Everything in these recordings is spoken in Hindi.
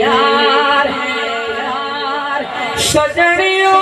यार सजनियों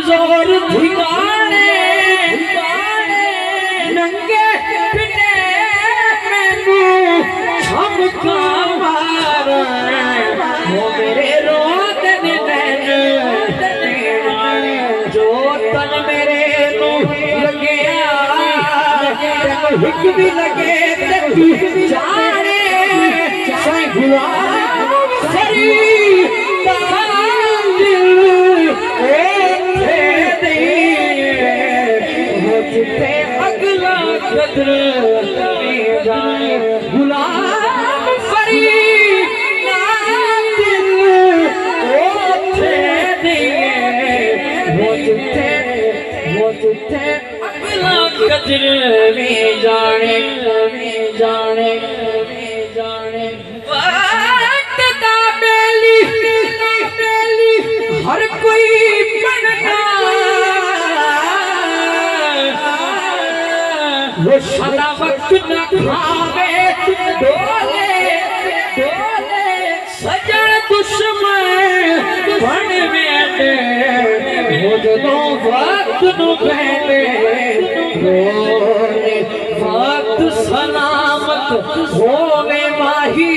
जोर धिगाने नंगे पिटे मैनू छमका मारे वो मेरे रोते नैन जो तन मेरे नू लगे हिक भी लगे तू जाने सही हुआ सरी अगला कदर जाए गुलाम फरी ना दिल ओथे दिए वो जुथे अगला कदर में जाने वक्त दा बेली हर कोई बनना वो सदा वक्त न खावे डोले सजन दुश्मन बन बैठे वो जो वक्त नु पहले डोले वक्त सलामत होवे माही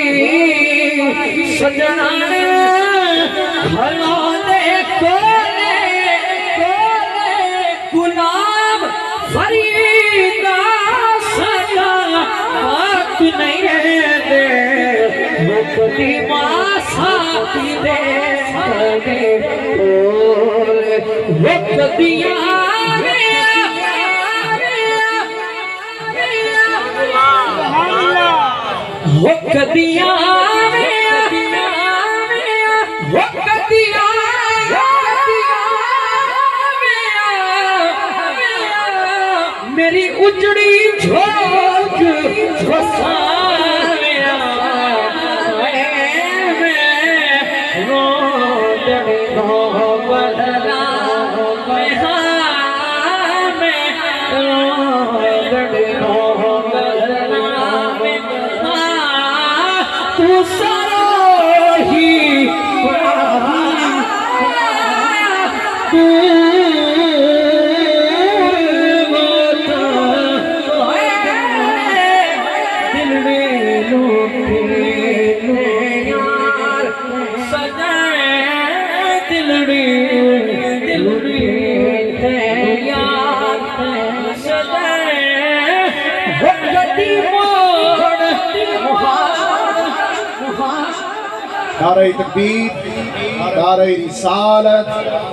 सजना खलोने कोले गुलाम फरीदा नहीं रहते वो कभी मासा दे वो कदिया वो कदिया मेरी उजड़ी झोंक तू सारो ही नारे तकबीर, नारे रिसालत।